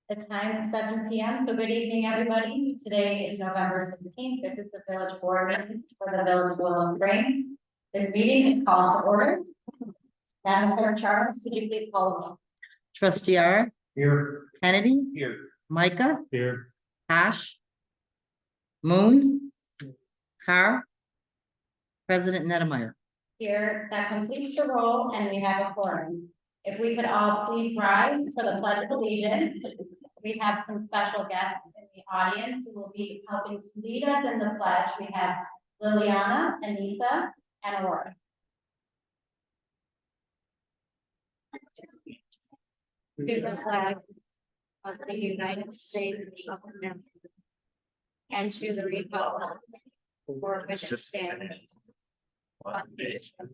The time is 7 p.m. So good evening, everybody. Today is November 16th. This is the village board meeting for the village of Willow Springs. This meeting is called to order. Madam Clerk Charles, would you please call the roll? Trustee R. Here. Kennedy, Here. Micah, Here. Ash, Moon, Carr, President Nettmeyer. Here, that completes the roll, and we have a quorum. If we could all please rise for the Pledge of Allegiance. We have some special guests in the audience who will be helping to lead us in the pledge. We have Liliana, Anissa, and Aurora. To the flag of the United States of America and to the republic for which it stands, one nation,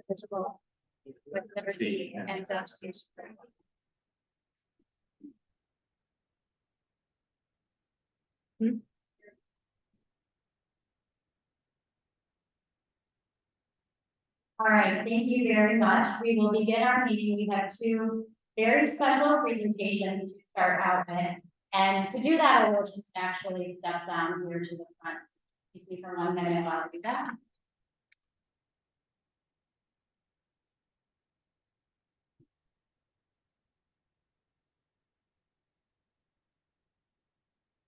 indivisible, with liberty and justice for all. All right, thank you very much. We will begin our meeting. We have two very special presentations to start out with. And to do that, I will just actually step down here to the front. You see for 1 minute while I do that.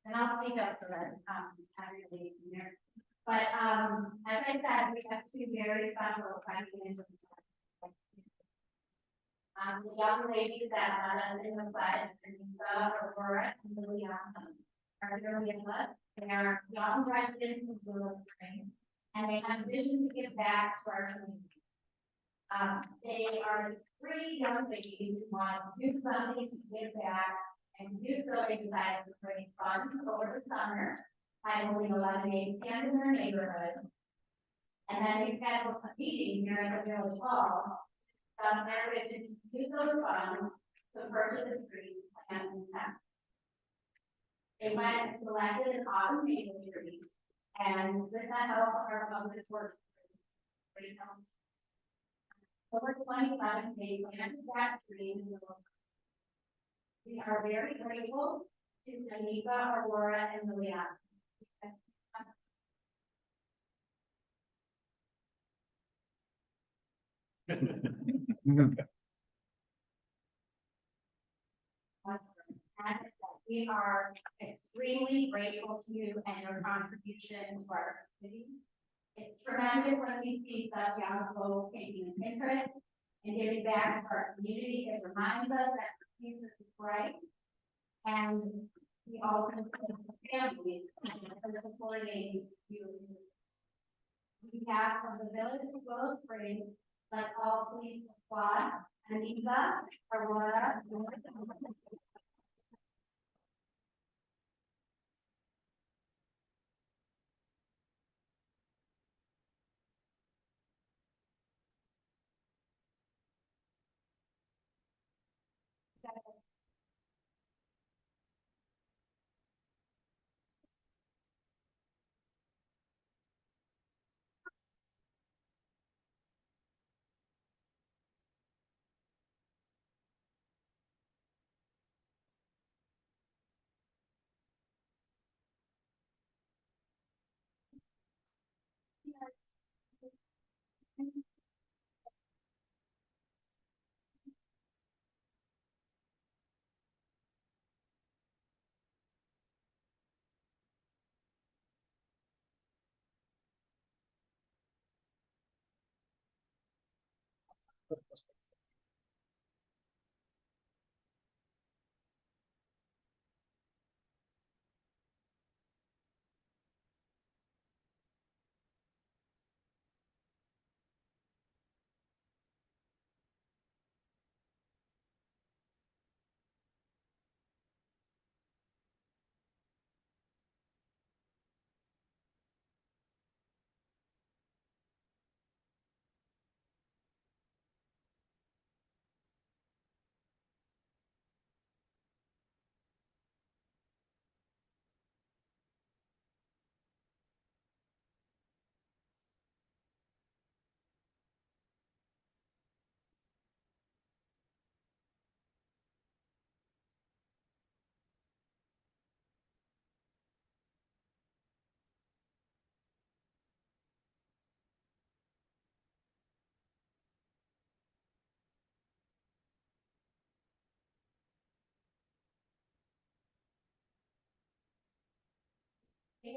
And I'll speak up so that everybody can hear. But as I said, we have two very special presentations. The young ladies that led us in the pledge, Anissa, Aurora, and Liliana, are here with us. They are young residents of Willow Springs, and they have a vision to give back to our community. They are three young ladies who want to do something to give back, and to do so they decided to raise funds over the summer by holding a lemonade stand in their neighborhood. And then we scheduled a meeting here at the village hall. Their vision to use those funds to purchase a tree plant and test. They went and selected an autumn maple tree, and with the help of our public works. Over 27 they planted that tree in the village. We are very grateful to Anissa, Aurora, and Liliana. We are extremely grateful to you and your contribution to our city. It's tremendous when we see such young folks taking an interest in giving back to our community. It reminds us that the future is bright. And we also thank the families for supporting you. We have from the village of Willow Springs, let's all please applaud Anissa, Aurora,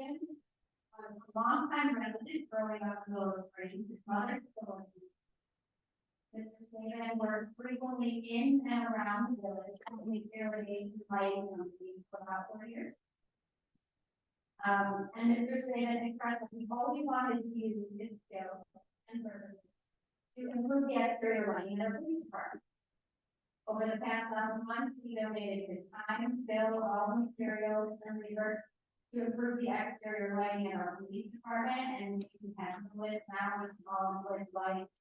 Saban, a longtime resident growing up in Willow Springs, his mother still lives. Mr. Saban worked frequently in and around the village, and we irrigated lighting companies for about 4 years. And Mr. Saban expressed that he always wanted to use his skills and services to improve the exterior lighting of the police department. Over the past 11 months, he donated his time, skill, all materials, and labor to improve the exterior lighting of our police department, and we have with now with all with lights.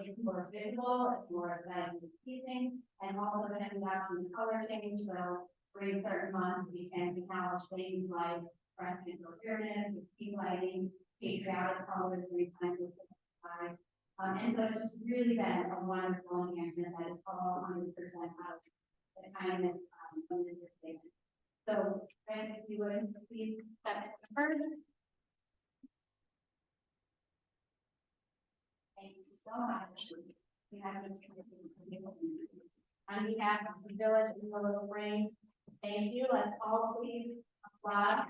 It's more visible, it's more aesthetically pleasing, and all of it got some color change, so during certain months, we can acknowledge things like freshness or pyramids, key lighting, patriotic colors, recycled supplies. And so it's just really been a wonderful engagement that is all 100% out of the kindness of this statement. So, Brandon, if you would please step forward. Thank you so much. We have Mr. On behalf of the village and the Little Springs, thank you. Let's all please applaud.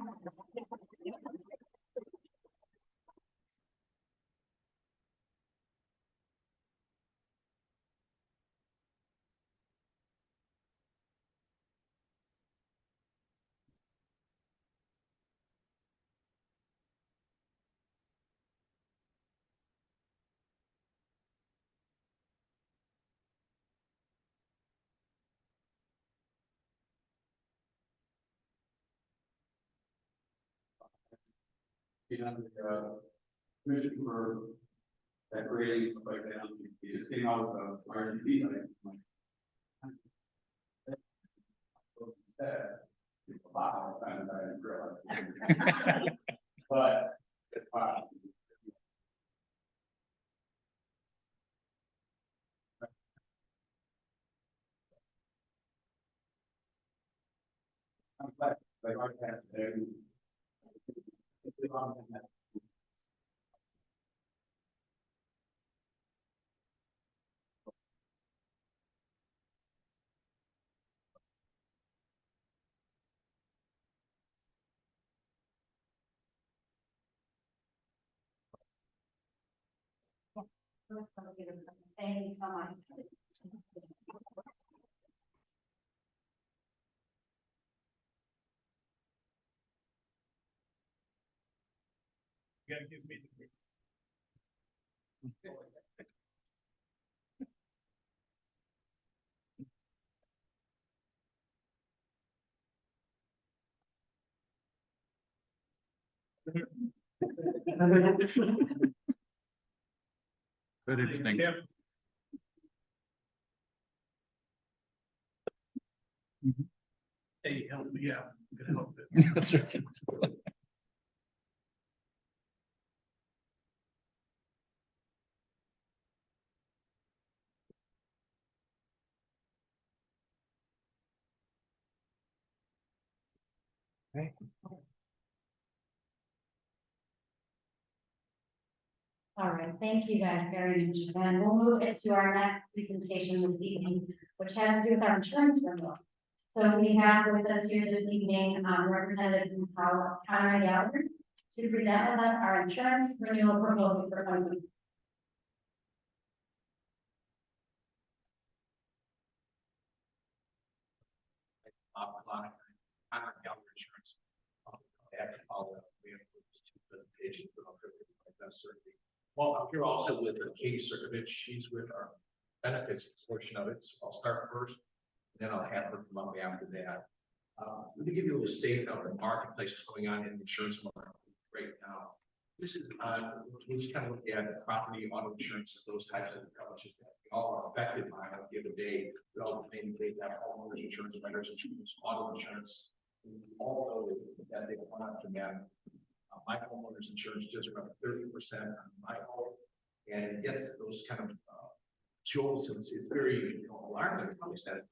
And commission for decorating stuff like that. You just came out with a RGB lights. Wow, I didn't realize. But it's fine. I'm glad, like our past today. Thank you so much. You gotta give me the. Good instinct. Hey, help me out. I'm gonna help it. That's right. All right, thank you guys very much. And we'll move into our next presentation this evening, which has to do with our insurance renewal. So we have with us here this evening, Representative Conrad Gallagher to present with us our insurance renewal proposal for 2020. Conrad Gallagher Insurance. After all, we have two presentations, but I'll go through my best certainty. Well, I'm here also with Katie Cirkovich. She's with our benefits portion of it. So I'll start first, and then I'll have her come up after that. Let me give you a little statement of the marketplace that's going on in the insurance market right now. This is, we just kind of look at property, auto insurance, those types of coverages that we all are affected by on the other day. We all mainly have homeowners insurance, renters insurance, auto insurance. We all know that they want up to them. My homeowner's insurance just about 30% on my home, and it gets those kind of jolts, and it's very alarming to some extent.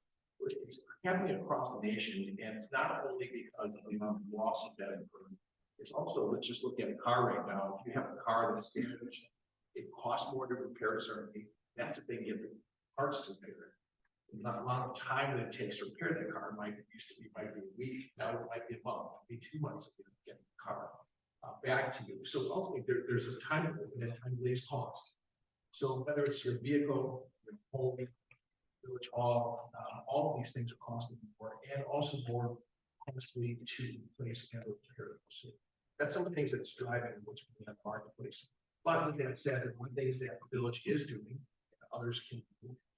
It's happening across the nation, and it's not only because of the amount of losses that occur. It's also, let's just look at a car right now. If you have a car that's damaged, it costs more to repair it, certainly. That's if they get the parts to repair it. The amount of time that it takes to repair the car might be a week, now it might be a month, be 2 months if you get the car. back to you. So ultimately, there's a time and that time delays cost. So whether it's your vehicle, your home, village hall, all of these things are costing more and also more costly to place and repair. So that's some of the things that's driving what's going on in the marketplace. But with that said, there are things that the village is doing, and others can,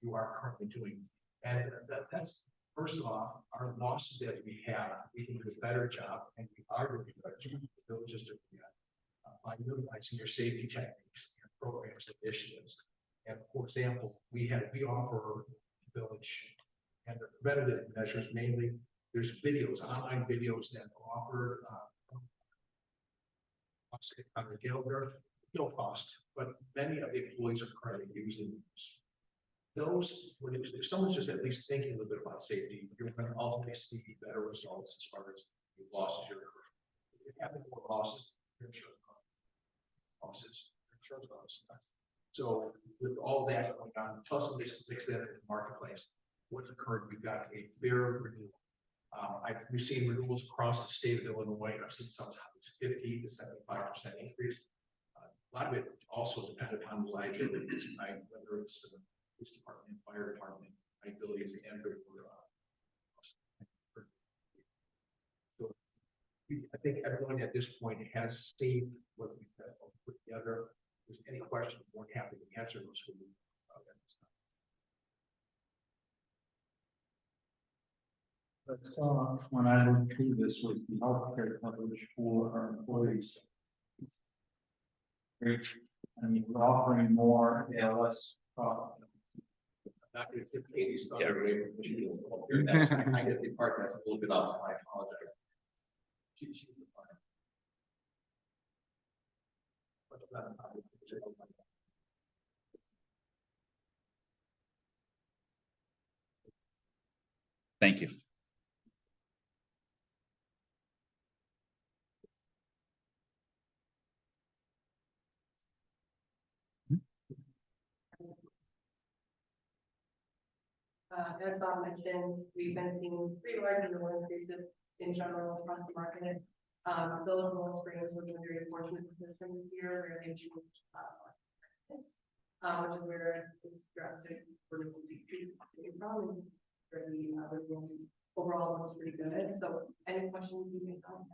you are currently doing. And that's, first off, our losses that we have, we can do a better job, and we are doing a better job. The village is doing that by utilizing your safety techniques, your programs, initiatives. And for example, we offer the village and the preventative measures, mainly there's videos, online videos that offer on the Gilder, no cost, but many of the employees are currently using those. If someone's just at least thinking a little bit about safety, you're going to ultimately see better results as far as the losses you're incurring. If you're having more losses, your insurance losses, your insurance losses. So with all that going on, plus we mix that in the marketplace, what's occurred, we've got a fair renewal. We've seen renewals across the state of Illinois. I've seen some 50 to 75% increase. A lot of it also depended on the liabilities, right? Whether it's the police department, fire department, liabilities, and so I think everyone at this point has seen what we've put together. If there's any questions, we're happy to answer those for you. Let's when I looked through this was the healthcare coverage for our employees. Great. I mean, we're offering more ALS. Not going to take Katie's thunder away from you. That's I get the part that's a little bit off. I apologize. She's Thank you. As Bob mentioned, we've been seeing pretty large renewal increases in general across the market. Those Willow Springs was in a very fortunate position this year where they changed, which is where it's drastic renewal decrease came from. For the overall looks pretty good. So any questions you may have?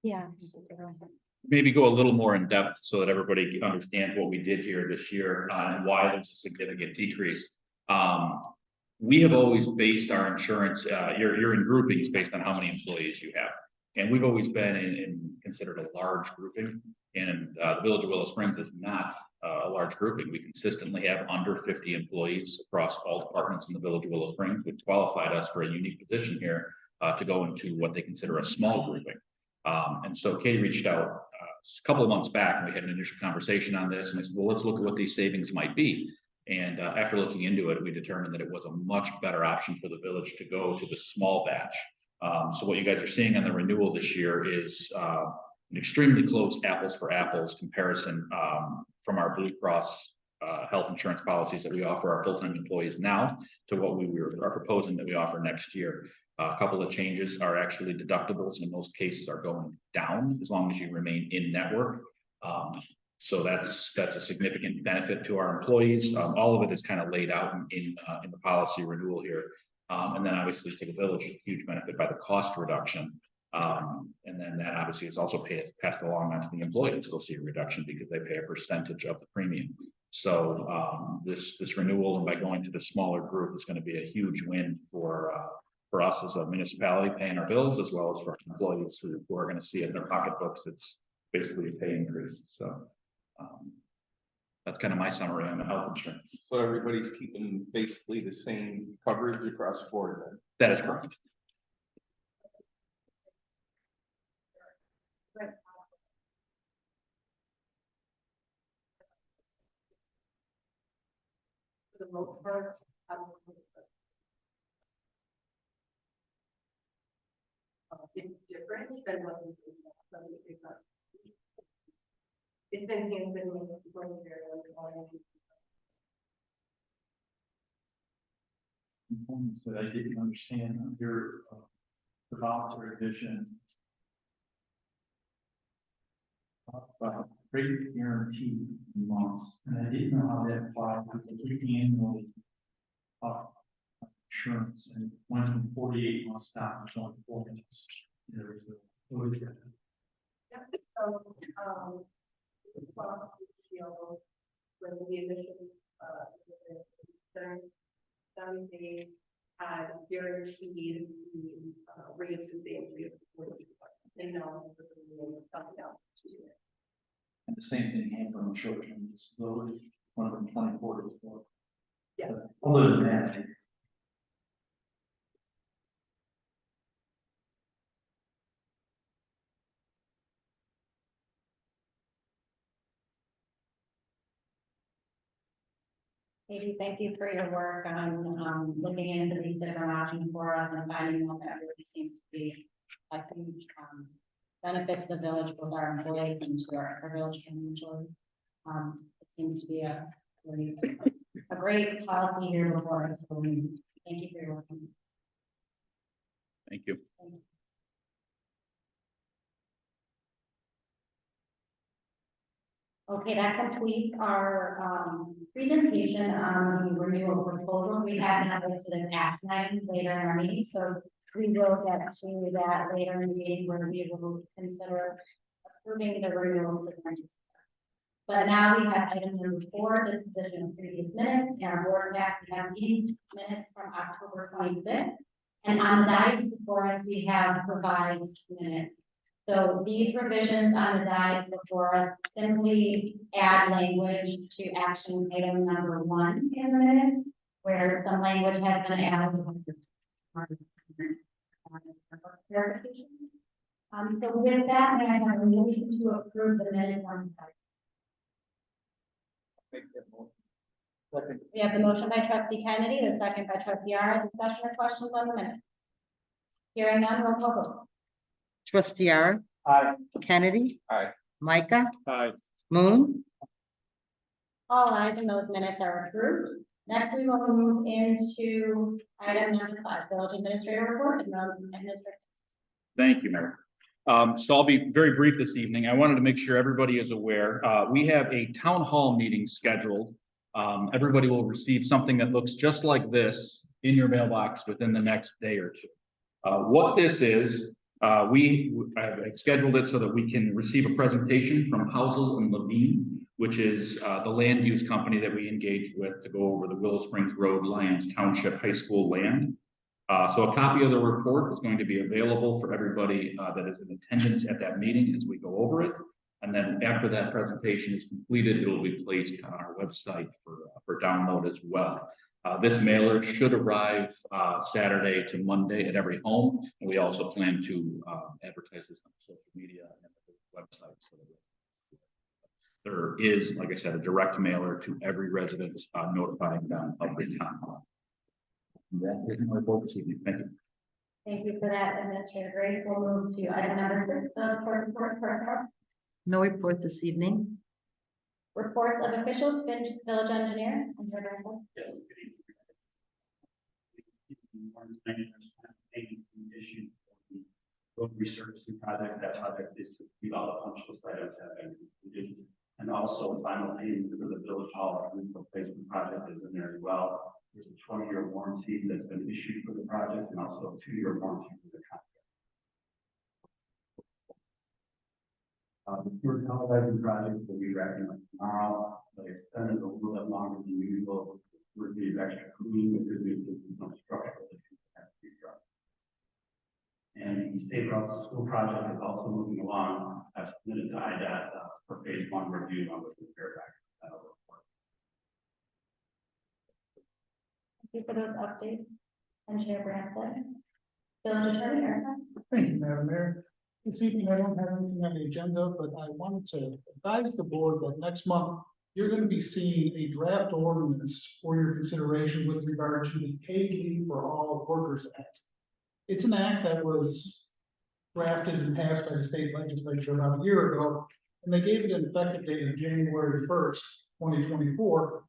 Yeah. Maybe go a little more in depth so that everybody understands what we did here this year and why there's a significant decrease. We have always based our insurance, you're in groupings based on how many employees you have. And we've always been in considered a large grouping, and the Village of Willow Springs is not a large grouping. We consistently have under 50 employees across all departments in the Village of Willow Springs, which qualified us for a unique position here to go into what they consider a small grouping. And so Katie reached out a couple of months back, and we had an initial conversation on this, and I said, well, let's look at what these savings might be. And after looking into it, we determined that it was a much better option for the village to go to the small batch. So what you guys are seeing on the renewal this year is an extremely close apples for apples comparison from our Blue Cross health insurance policies that we offer our full-time employees now to what we are proposing that we offer next year. A couple of changes are actually deductibles in most cases are going down as long as you remain in network. So that's a significant benefit to our employees. All of it is kind of laid out in the policy renewal here. And then obviously to the village is a huge benefit by the cost reduction. And then that obviously is also passed along onto the employees. They'll see a reduction because they pay a percentage of the premium. So this renewal and by going to the smaller group is going to be a huge win for us as a municipality paying our bills, as well as for employees who are going to see it in their pocketbooks. It's basically a pay increase. So that's kind of my summary on the health insurance. So everybody's keeping basically the same coverage across the board then? That is correct. For the most part, it's different than what we do. It's been handed with the voice very well. Components that I didn't understand under the voluntary vision. About rate guarantee months, and I didn't know how that applied to the annual insurance, and went from 48 months down to 24 months. There was what is that? So, when the initial, they had guaranteed the rates of the employees before they know something else to do. And the same thing came from short-term disability, went from 24 to 4. Yeah. Other than that. Katie, thank you for your work on, looking into these different options for us and finding one that really seems to be a huge, benefit to the village, both our employees and to our village financially. It seems to be a great policy here before us, so thank you for your work. Thank you. Okay, that completes our presentation on the renewal proposal. We have now listed as action items later in our meeting, so we will get to that later in the meeting where we will consider approving the renewal. But now we have item number 4, disposition of previous minutes, and our board back, we have meeting minutes from October 26th. And on the dice before us, we have revised minutes. So these revisions on the dice before us simply add language to action item number 1 in the minutes, where some language has been added. So with that, may I have a motion to approve the minutes on the dice? We have the motion by trustee Kennedy, the second by trustee Ara. Discussion or questions on the minutes? Hearing none, roll call vote. Trustee R. Aye. Kennedy. Aye. Micah. Aye. Moon. All ayes and those minutes are approved. Next, we will move into item number 5, village administrator report and administrator. Thank you, Mayor. So I'll be very brief this evening. I wanted to make sure everybody is aware. We have a town hall meeting scheduled. Everybody will receive something that looks just like this in your mailbox within the next day or two. What this is, I've scheduled it so that we can receive a presentation from Housel and Levine, which is the land use company that we engaged with to go over the Willow Springs Road Lyons Township High School land. So a copy of the report is going to be available for everybody that is in attendance at that meeting as we go over it. And then after that presentation is completed, it will be placed on our website for download as well. This mailer should arrive Saturday to Monday at every home. And we also plan to advertise this on social media and the website. So there is, like I said, a direct mailer to every resident notifying them of the town hall. That is my report this evening. Thank you. Thank you for that, Administrator Gray. We'll move to item number 6, the clerk report. No report this evening. Reports of officials, village engineer. Yes. Issued for the road resurfacing project. That project is complete. All the punch list items have been completed. And also final payment for the village hall replacement project is in there as well. There's a 20-year warranty that's been issued for the project and also a 2-year warranty for the contract. The pure televising project will be wrapping up tomorrow, but extended a little bit longer than usual. We're being extra clean because there's no structural issues that have to be addressed. And the State Routes School project is also moving along. I've submitted to IDOT for phase 1 review on the compare back report. Thank you for those updates. Engineer Branstad. Village Attorney Erica. Thank you, Madam Mayor. This evening, I don't have anything on the agenda, but I wanted to advise the board that next month, you're going to be seeing a draft ordinance for your consideration with regard to the Paid Leave for All Workers Act. It's an act that was drafted and passed by the state legislature about a year ago, and they gave it an effective date of January 1st, 2024.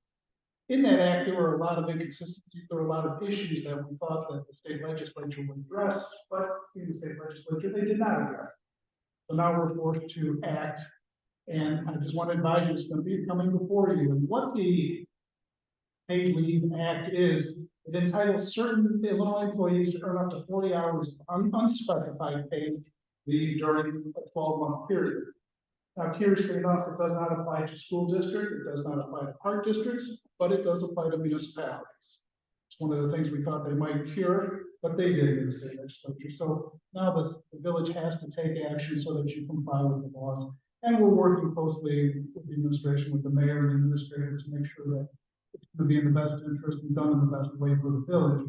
In that act, there were a lot of inconsistencies, there were a lot of issues that we thought that the state legislature would address, but in the state legislature, they did not address. So now we're forced to act, and I just want to advise you, it's going to be coming before you, and what the Paid Leave Act is, it entitles certain Illinois employees to earn up to 40 hours of unspecified paid leave during a 12-month period. Now, curiously enough, it does not apply to school districts, it does not apply to park districts, but it does apply to municipalities. It's one of the things we thought they might cure, but they did in the state legislature. So now the village has to take action so that you comply with the laws. And we're working closely with the administration, with the mayor and the administrator to make sure that it's going to be in the best interest and done in the best way for the village.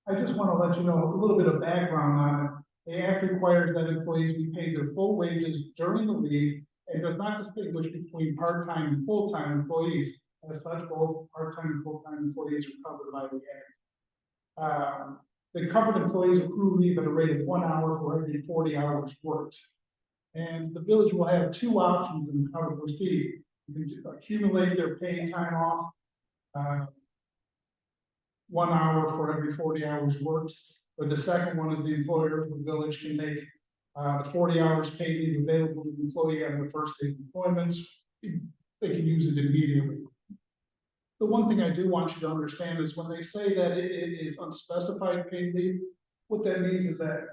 I just want to let you know a little bit of background on it. The act requires that employees be paid their full wages during the leave and does not distinguish between part-time and full-time employees. As such, both part-time and full-time employees are covered by the act. The covered employees accrue leave at a rate of 1 hour for every 40 hours worked. And the village will have two options in how to proceed. You can accumulate their paid time off, 1 hour for every 40 hours worked. But the second one is the employer, the village can make the 40 hours paid leave available to the employee on the first day of employment. They can use it immediately. The one thing I do want you to understand is when they say that it is unspecified paid leave, what that means is that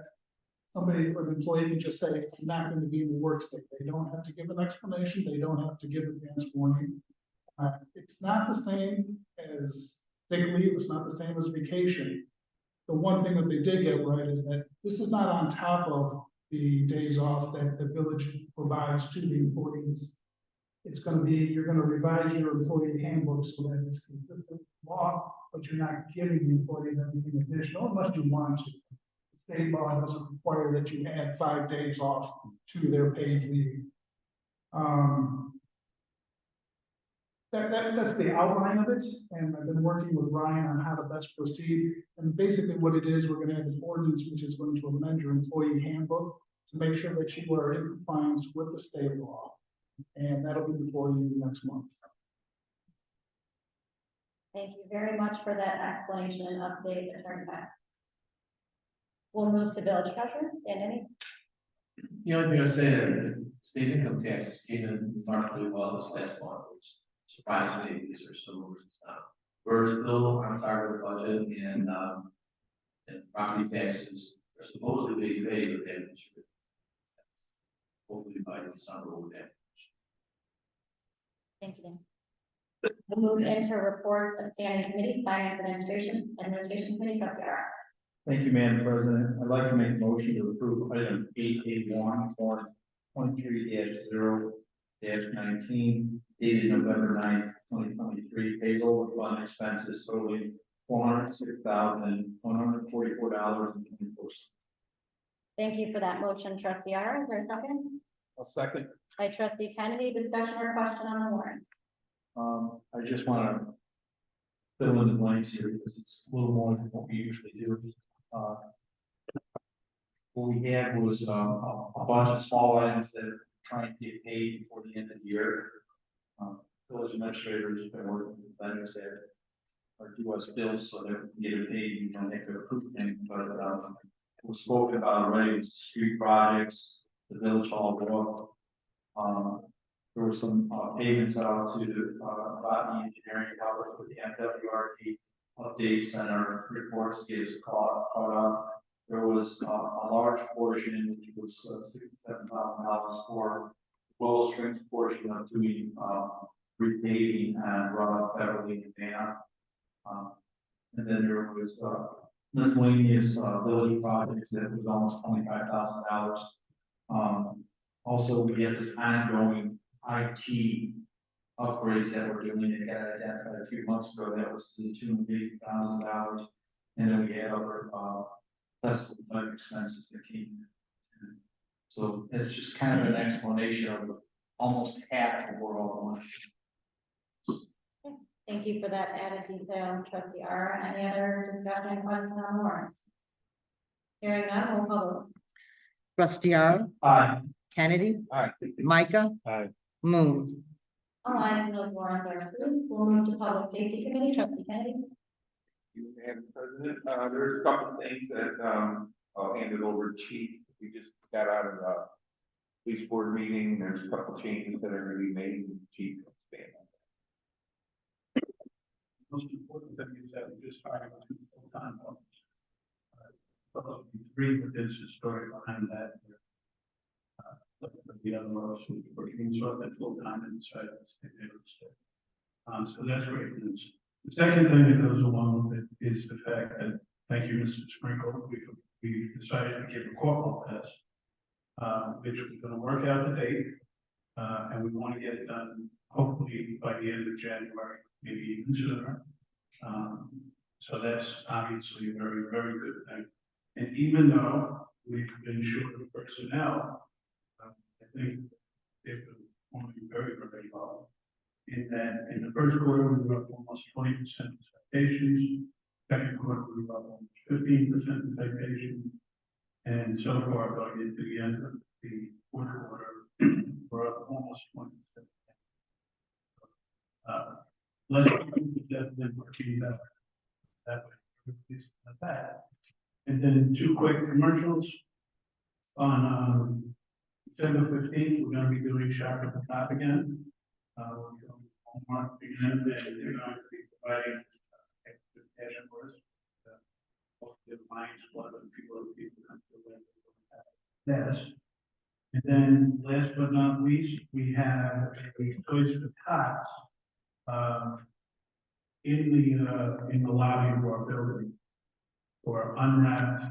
somebody or the employee can just say, I'm not going to be in the work state. They don't have to give an explanation. They don't have to give advance warning. It's not the same as sick leave. It's not the same as vacation. The one thing that they did get right is that this is not on top of the days off that the village provides to the employees. It's going to be, you're going to revise your employee handbook so that it's consistent with law, but you're not giving the employees anything additional unless you want to. The state law doesn't require that you add 5 days off to their paid leave. That's the outline of it, and I've been working with Ryan on how to best proceed. And basically what it is, we're going to have an ordinance which is going to amend your employee handbook to make sure that you are in compliance with the state law. And that'll be before you next month. Thank you very much for that explanation and update, Attorney Beck. We'll move to village treasurer, Dan Denny. The only thing I say is state income taxes came in remarkably well this last month, which surprised me because there's so much stuff. We're still on target budget and property taxes are supposedly being paid, but they hopefully by December we'll get. Thank you, Dan. We'll move into reports of standing committees, finance administration committee, trustee Ara. Thank you, Madam President. I'd like to make a motion to approve item 881, form 23-0-19, dated November 9th, 2023, payroll of fund expenses totaling $406,144.24. Thank you for that motion, trustee Ara. Is there a second? I'll second. By trustee Kennedy, discussion or question on the warrants? I just want to fill in the blanks here because it's a little more than what we usually do. What we had was a bunch of small items that are trying to get paid before the end of the year. Village administrators have been working with vendors that are due us bills so that we can get it paid. You don't have to approve things, but it was spoken about already. Street projects, the village hall walk. There were some payments out to Botany Engineering, help us with the MWRP updates and our reports get us caught up. There was a large portion, which was $67,000 for Willow Springs portion of doing repaving and Rob Beverly and Van. And then there was miscellaneous village projects that was almost $25,000. Also, we had this ongoing IT upgrades that we're doing that got identified a few months ago. That was to the tune of $80,000. And then we had other festival type expenses that came in. So it's just kind of an explanation of almost half of where all the money. Thank you for that added detail, trustee Ara. Any other discussion and questions on warrants? Hearing none, we'll vote. Trustee R, Aye. Kennedy, Aye. Micah, Aye. Moon. All eyes and those warrants are approved. We'll move to Public Safety Committee, trustee Kennedy. You, Madam President, there's a couple of things that, I'll hand it over to Chief. We just got out of the police board meeting. There's a couple of changes that are going to be made, and Chief can expand on that. Most important thing is that we just hired 2 full-time officers. Supposed to be 3, but there's a story behind that. The other officers working sort of full-time inside the state state. So that's great news. The second thing that goes along with it is the fact that, thank you, Mr. Sprinkle, we decided to give a corporal test, which we're going to work out the date, and we want to get it done hopefully by the end of January, maybe even sooner. So that's obviously a very, very good thing. And even though we've been short of personnel, I think they've been performing very, very well. In that, in the first quarter, we were up almost 20% in citations. Second quarter, we were up almost 15% in citations. And so far, going into the end of the fourth quarter, we're up almost 20%. Less definitely working that way. That. And then 2 quick commercials. On December 15th, we're going to be doing Shop at the Top again. Walmart again, and they're going to be providing extra cash for us. The Lions Club and people come to the yes. And then last but not least, we have a Toys for Tots in the lobby of our building for unwrapped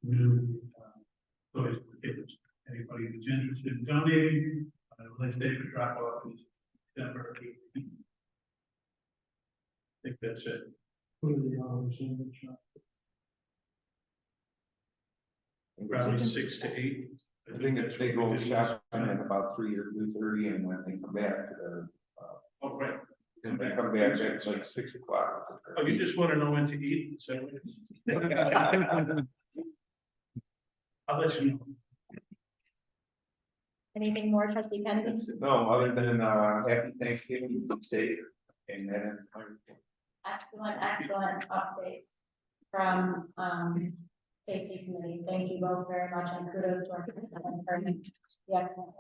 new toys for kids. Anybody who's interested in donating, let's take a drop off in December 18th. I think that's it. Probably 6 to 8. I think that they go shopping at about 3 or 3:30, and when they come back, Oh, right. and they come back at like 6 o'clock. Oh, you just want to know when to eat? Is that what it is? I'll let you know. Anything more, trustee Kennedy? No, other than happy Thanksgiving, be safe, and then. Excellent update from, safety committee. Thank you both very much, and kudos to our superintendent for the excellent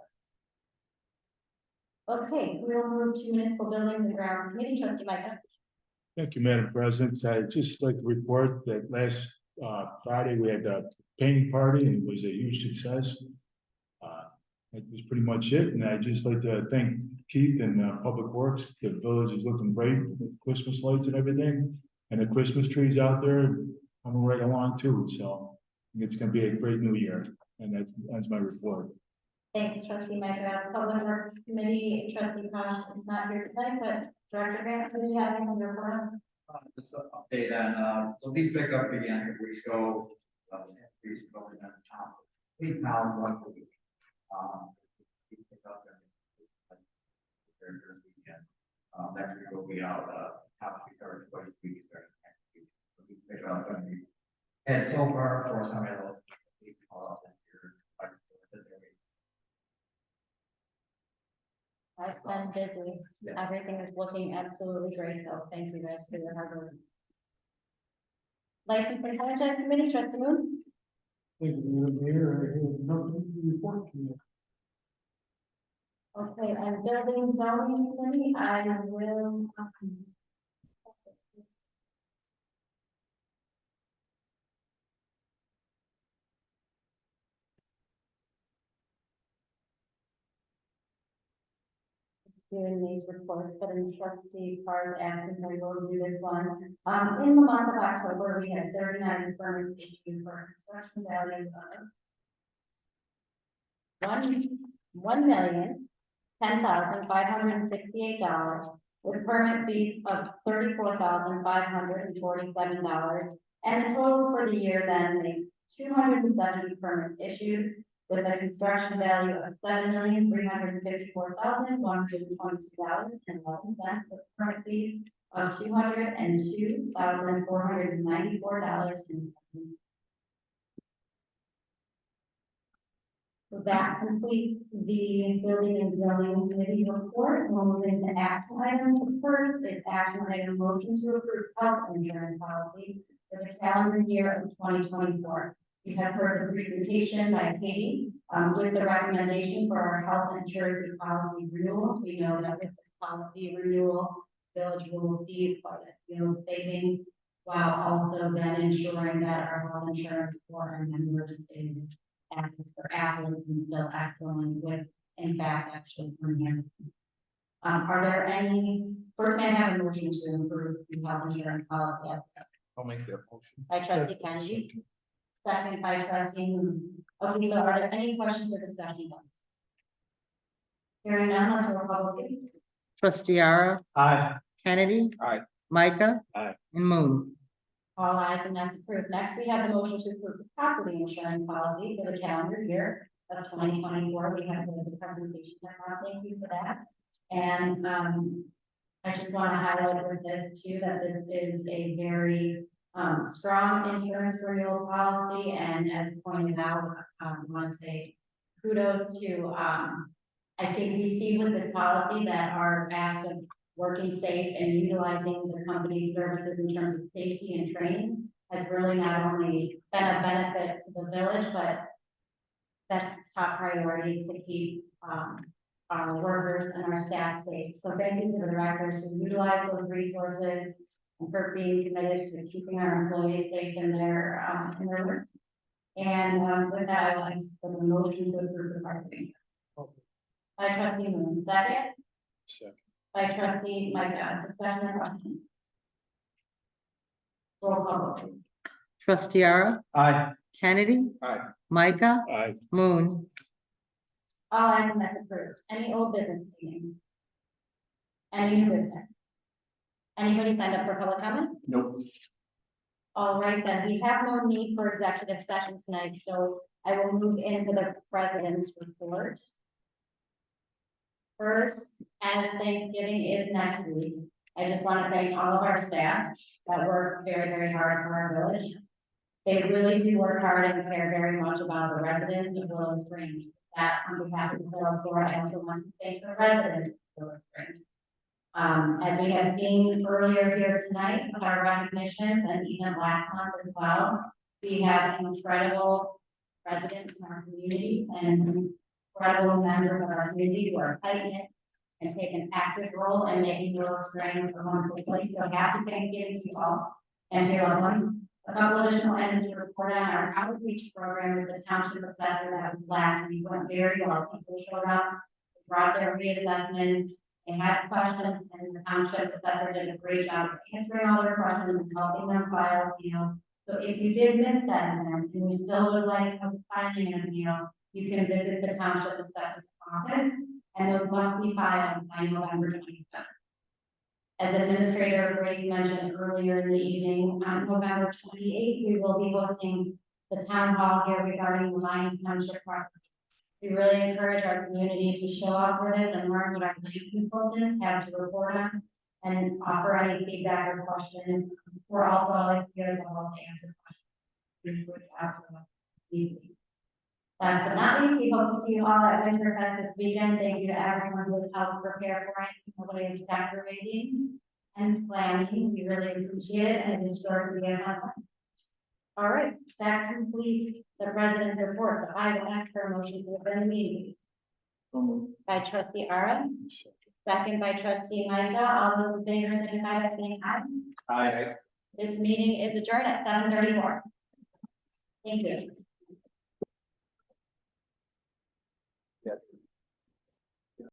work. Okay, we'll move to municipal buildings and grounds committee, trustee Micah. Thank you, Madam President. I'd just like to report that last Friday, we had a painting party and it was a huge success. That was pretty much it. And I'd just like to thank Keith and Public Works. The village is looking great with Christmas lights and everything. And the Christmas trees out there coming right along too. So it's going to be a great new year. And that's my report. Thanks, trustee Micah. Public Works Committee, trustee Posh is not here tonight, but Director Grant, do you have anything to report on? Just an update on, the leaf pickup began 2 weeks ago. Please go in the town. Leaf now once a week. Leaf pickup and during the weekend. Next week will be out, half week or twice a week starting next week. Leaf pickup and so far, of course, I'm going to leave call out this year. I've been busy. Everything is looking absolutely great, so thank you guys for your hard work. License and franchise committee, trustee Moon. Thank you, Mayor. I have nothing to report to you. Okay, and building zoning committee, I will. Doing these reports, but in trustee part, and we will do this one. In the month of October, we had 39 permits issued for construction value of $1,010,568, with permit fees of $34,547, and the totals for the year then makes 270 permits issued, with a construction value of $7,354,122.11, with permit fees of $202,494. So that completes the building and zoning committee report. We'll move into action items. First is action item motion to approve health insurance policy for the calendar year of 2024. You have heard the presentation by Katie, with the recommendation for our health insurance policy renewal. We know that with the policy renewal, village will receive quite a savings, while also then ensuring that our health insurance for our members is apples for apples and still excellent with, in fact, actually premium. Are there any, first may I have a motion to improve the health insurance policy? I'll make that motion. By trustee Kennedy, second by trustee Moon. Okay, so are there any questions or discussion? Hearing none, let's roll call please. Trustee Ara, Aye. Kennedy. Aye. Micah. Aye. And Moon. All ayes and that's approved. Next, we have the motion to approve the property insurance policy for the calendar year of 2024. We have the presentation now. Thank you for that. And I just want to highlight with this too, that this is a very strong insurance renewal policy. And as pointed out, I want to say kudos to, I think we see with this policy that our act of working safe and utilizing the company's services in terms of safety and training has really not only been a benefit to the village, but that's top priority to keep our workers and our staff safe. So thank you to the directors who utilize those resources and for being committed to keeping our employees safe in their work. And with that, I will ask for the motion to approve the marketing. By trustee Moon, second. Second. By trustee Micah, discussion or question? Roll call. Please. Trustee Ara, Aye. Kennedy. Aye. Micah. Aye. Moon. All ayes and that's approved. Any old business meeting? Any new business? Anybody signed up for public comment? Nope. All right, then we have no need for executive session tonight, so I will move into the president's report. First, as Thanksgiving is next week, I just want to thank all of our staff that work very, very hard for our village. They really do work hard and care very much about the residents of Willow Springs. That on behalf of the village board, I also want to thank the residents of Willow Springs. As we have seen earlier here tonight with our recognitions and even last month as well, we have incredible residents in our community and incredible members of our community who are tight-knit and take an active role in making Willow Springs a wonderful place. So happy Thanksgiving to you all and to your loved ones. A couple additional items to report on our outreach program with the township assessor that was last week went very well. People showed up, brought their reassessments, they had questions, and the township assessor did a great job of answering all their questions and helping them file, So if you did miss that event and you still would like a filing a you can visit the township assessor's office, and those must be filed by November 27th. As Administrator Grace mentioned earlier in the evening, on November 28th, we will be hosting the town hall here regarding the Lyons Township property. We really encourage our community to show up for this and learn what our land consultants have to report on and offer any feedback or questions. We're also always here to help answer questions. Last but not least, we hope to see you all at Winterfest this weekend. Thank you to everyone who has helped prepare for it. Nobody is decorating and planning. We really appreciate it and ensure we have fun. All right, that completes the president's report. So I will ask for a motion to adjourn the meeting. By trustee Ara, second by trustee Micah. All those in favor, signify by saying aye. Aye. This meeting is adjourned at 7:34. Thank you.